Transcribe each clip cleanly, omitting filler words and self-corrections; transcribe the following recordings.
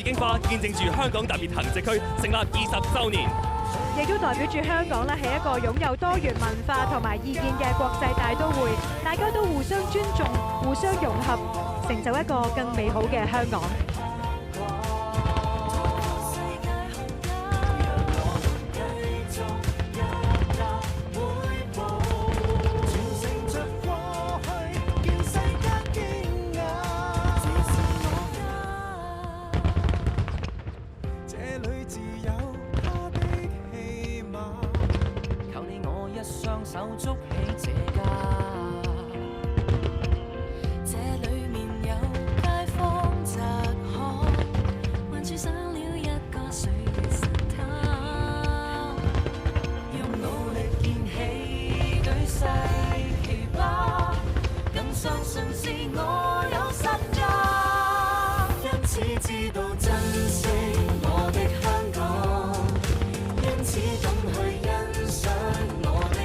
經花見證住香港特別行政區成立20週年，亦都代表住香港咧係一個擁有多元文化同埋意見嘅國際大都會，大家都互相尊重、互相融合，成就一個更美好嘅香港。手捉起這家，這裡面有街坊窄巷，還住上了一個水神塔，用努力建起舉世奇葩，更相信自我有實價，因此知道珍惜我的香港，因此懂去欣賞我的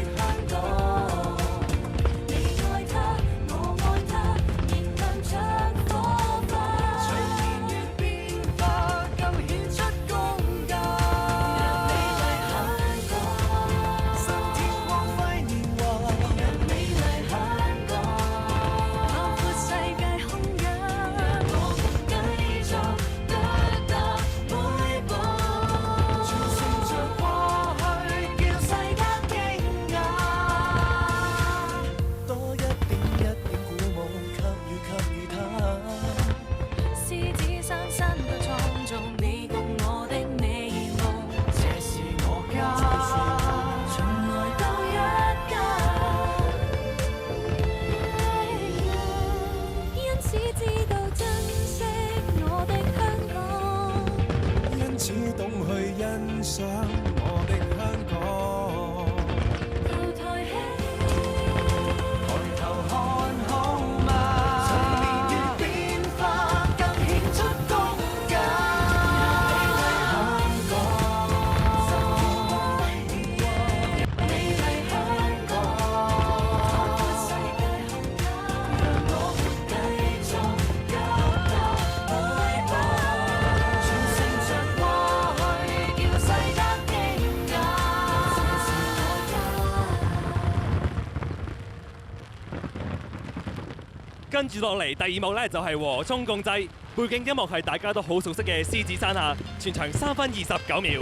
跟住落嚟，第二幕咧就係和衷共濟，背景音樂係大家都好熟悉嘅《獅子山下》，全場3分29秒。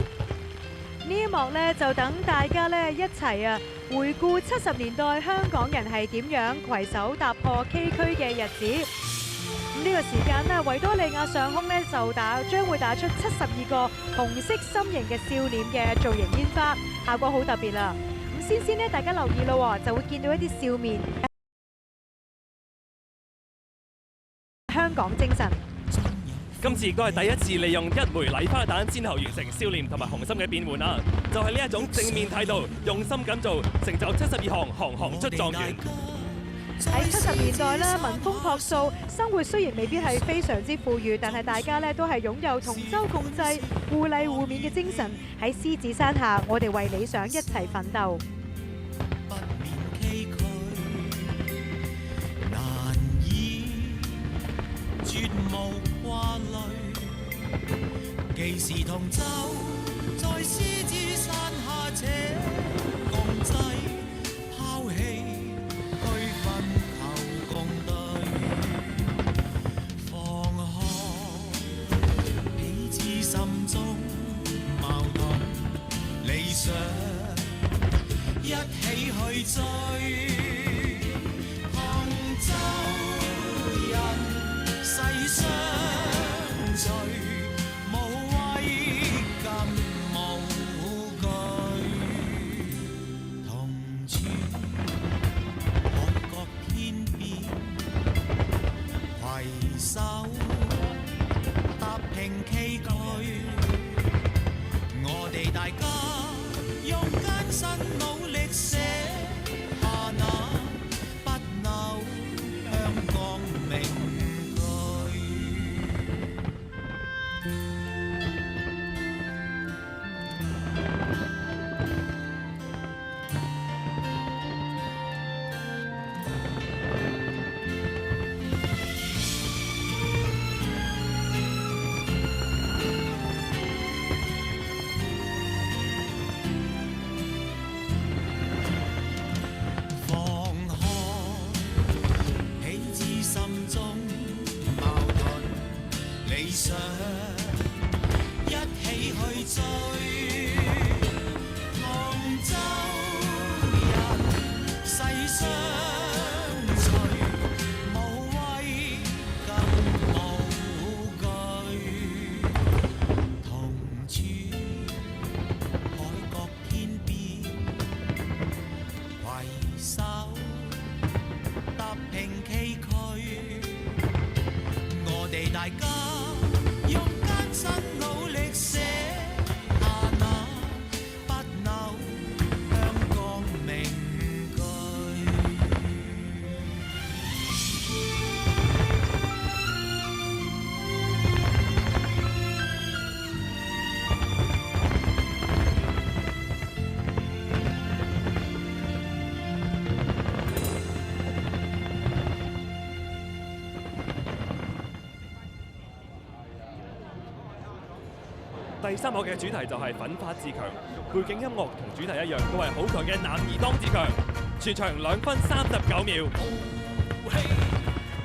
呢一幕咧就等大家咧一齊回顧70年代香港人係點樣攜手踏破崎嶇嘅日子。咁呢個時間咧，維多利亞上空咧就將會打出72個紅色心形嘅笑臉嘅造型煙花，效果好特別啦。咁先呢，大家留意咯，就會見到一啲笑面。香港精神。今次亦都係第一次利用一枚禮花彈先後完成笑臉同埋紅心嘅變換啦，就係呢一種正面態度，用心咁做，成就72項，行行出狀元。喺70年代咧，民風樸素，生活雖然未必係非常之富裕，但係大家咧都係擁有同舟共濟、互勵互勉嘅精神。喺獅子山下，我哋為理想一齊奮鬥。絕無掛慮，既是同舟，在獅子山下且共濟，拋棄區分求共對，放開彼此心中矛盾，理想一起去追，同舟人。世相隨，無畏更無懼，同處海角天邊，攜手踏平崎嶇。我哋大家用艱辛努力寫下那不朽香港名。一起去追。杭州人世相隨，無畏更無懼，同處海角天邊，攜手踏平崎嶇。我哋大家用艱辛努力寫下那不朽香港名句。第三幕嘅主題就係奮發自強，背景音樂同主題一樣，都係好強嘅男兒當自強。全場2分39秒。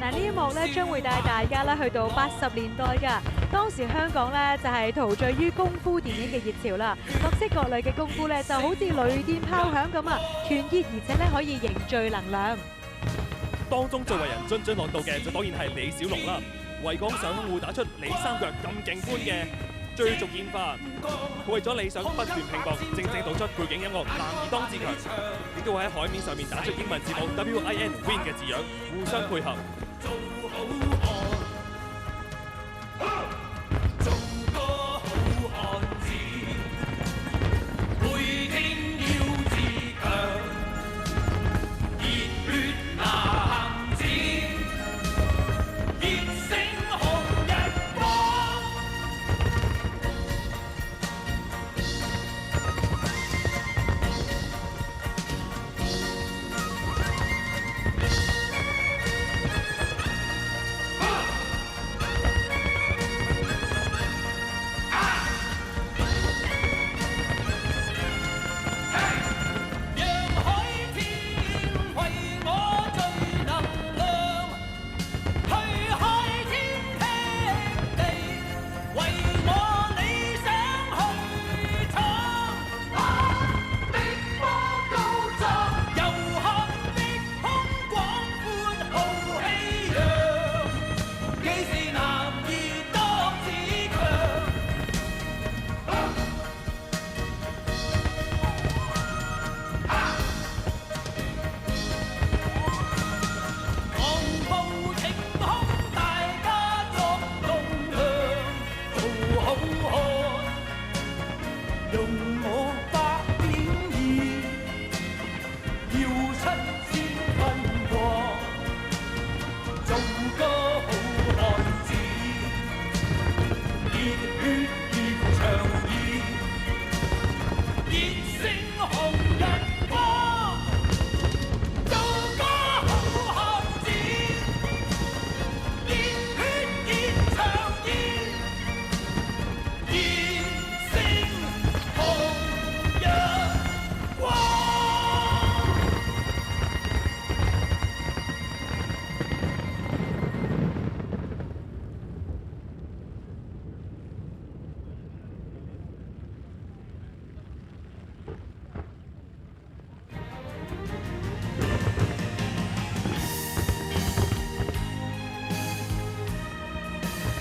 嗱，呢一幕咧將會帶大家咧去到80年代㗎。當時香港咧就係陶醉於功夫電影嘅熱潮啦，各式各類嘅功夫咧就好似雷電炮響咁啊，團結而且咧可以凝聚能量。當中最為人津津樂道嘅就當然係李小龍啦，為港上空互打出李三腳咁勁寬嘅追逐煙花，佢為咗理想不斷拼搏，正正道出背景音樂男兒當自強，亦都會喺海面上面打出英文字母 WIN Win 嘅字樣，互相配合。做好漢，做個好漢子，每天要自強，熱血男子，熱星紅日光。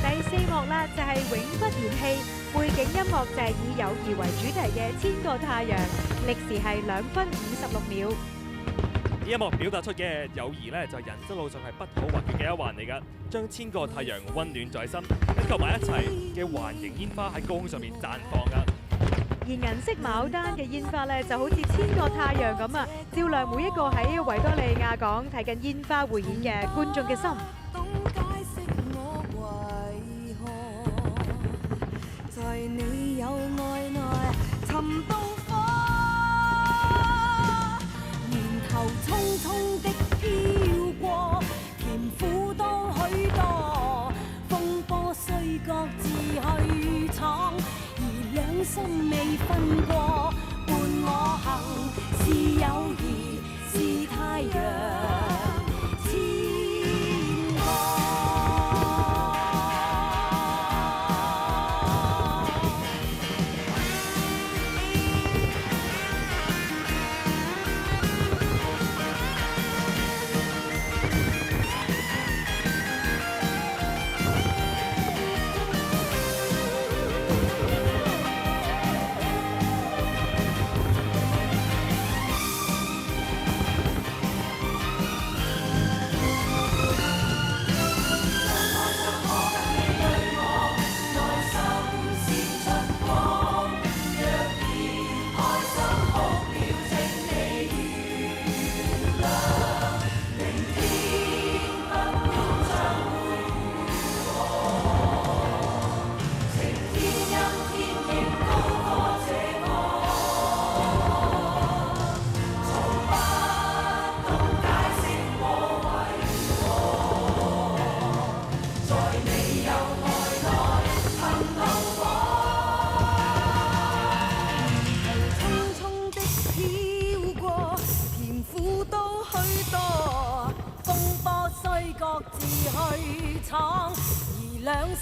第4幕啦，就係永不言棄，背景音樂就係以友誼為主題嘅《千個太陽》，歷時係2分56秒。呢一幕表達出嘅友誼咧，就係人生路上係不可或缺嘅一環嚟㗎，將千個太陽溫暖在心，緊扣埋一齊嘅環形煙花喺高空上面綻放㗎。而銀色牡丹嘅煙花咧，就好似千個太陽咁啊，照亮每一個喺維多利亞港睇緊煙花匯演嘅觀眾嘅心。在你有愛內尋到火，年頭匆匆的飄過，甜苦都許多，風波雖各自去闖，而兩心未分過，伴我行是友誼，是太陽。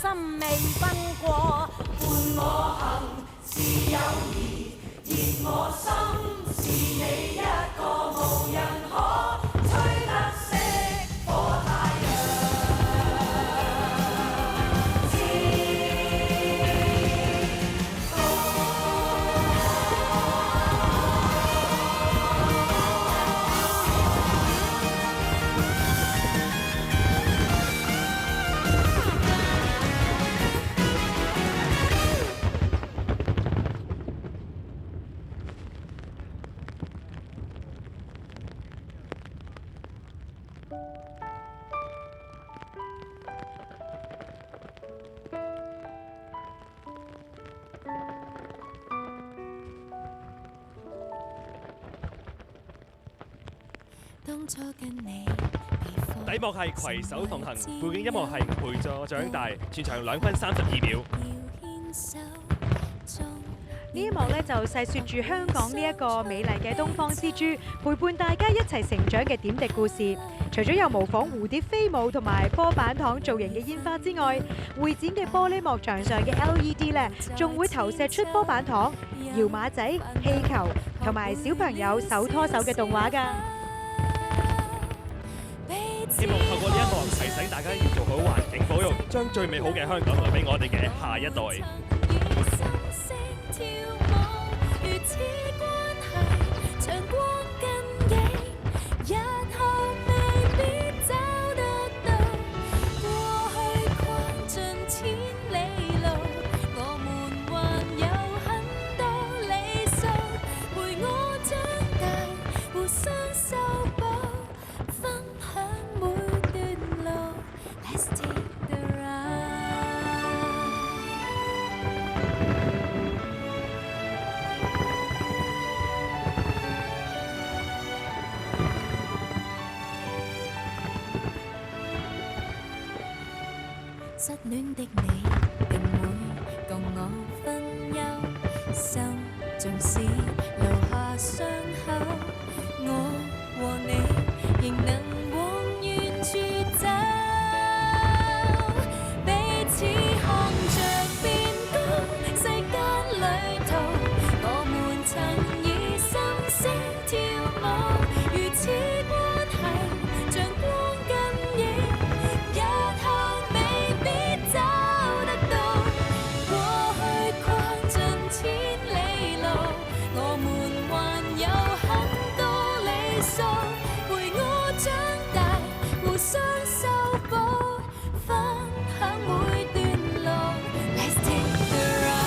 心未分過。伴我行是友誼，熱我心是你一個，無人可吹得熄火太陽。底幕係攜手同行，背景音樂係陪助長大，全場2分32秒。呢一幕咧就細説住香港呢一個美麗嘅東方之珠，陪伴大家一齊成長嘅點滴故事。除咗有模仿蝴蝶飛舞同埋波板糖造型嘅煙花之外，會展嘅玻璃幕牆上嘅 LED 咧，仲會投射出波板糖、搖馬仔、氣球同埋小朋友手拖手嘅動畫㗎。希望透過呢一幕提醒大家要做好環境保育，將最美好嘅香港留俾我哋嘅下一代。失戀的你定會共我分憂，心縱使留下傷口，我和你仍能往遠處走，彼此看着變高，世間旅途，我們曾以心聲跳舞，如此關係像光跟影，日後未必找得到，過去跨盡千里路，我們還有很多理想，陪我長大，互相修補，分享每段路。Let's take the ride。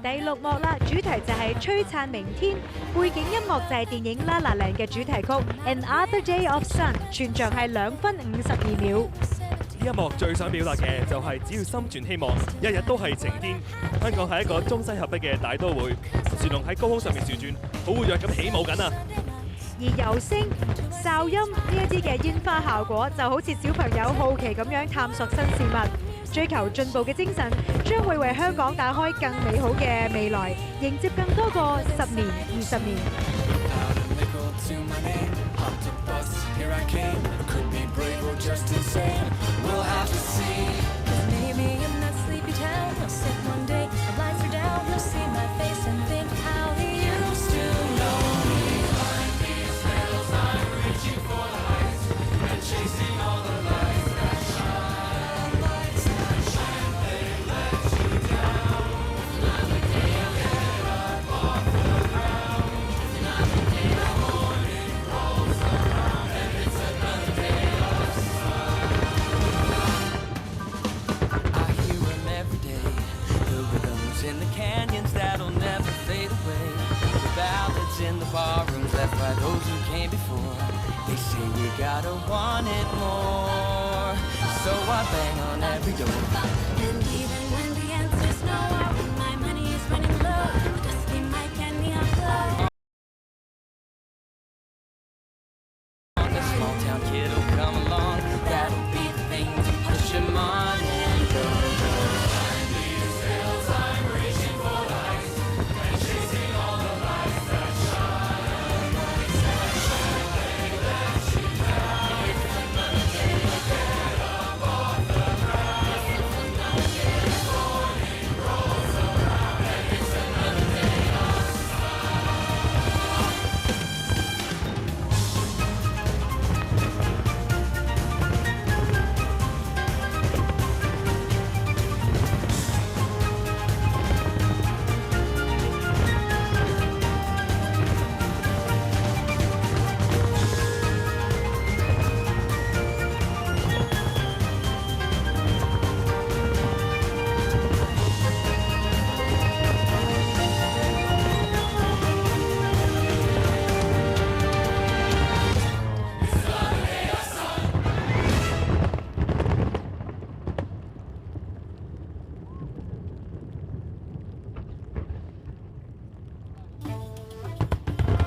第6幕啦，主題就係璀璨明天，背景音樂就係電影《La La Land》嘅主題曲《Another Day of Sun》，全場係2分52秒。呢一幕最想表達嘅就係只要心存希望，日日都係晴天。香港係一個中西合璧嘅大都會，船龍喺高空上面旋轉，好活躍咁起舞緊啊！而油聲、哨音呢一啲嘅煙花效果，就好似小朋友好奇咁樣探索新事物，追求進步嘅精神，將會為香港打開更美好嘅未來，迎接更多個10年、20年。And even when the answer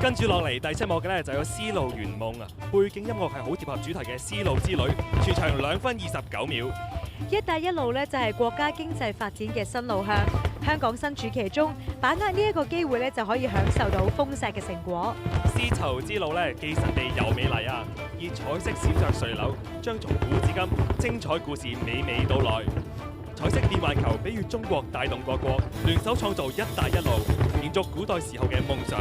跟住落嚟第7幕嘅咧就有《絲路圓夢》啊，背景音樂係好貼合主題嘅絲路之旅，全長2分29秒。一帶一路咧就係國家經濟發展嘅新路向，香港身處其中，把握呢一個機會咧就可以享受到豐碩嘅成果。絲綢之路咧既神秘又美麗啊，以彩色閃着垂柳，將從古至今精彩故事娓娓道來。彩色連環球比喻中國帶動各國聯手創造一帶一路，延續古代時候嘅夢想。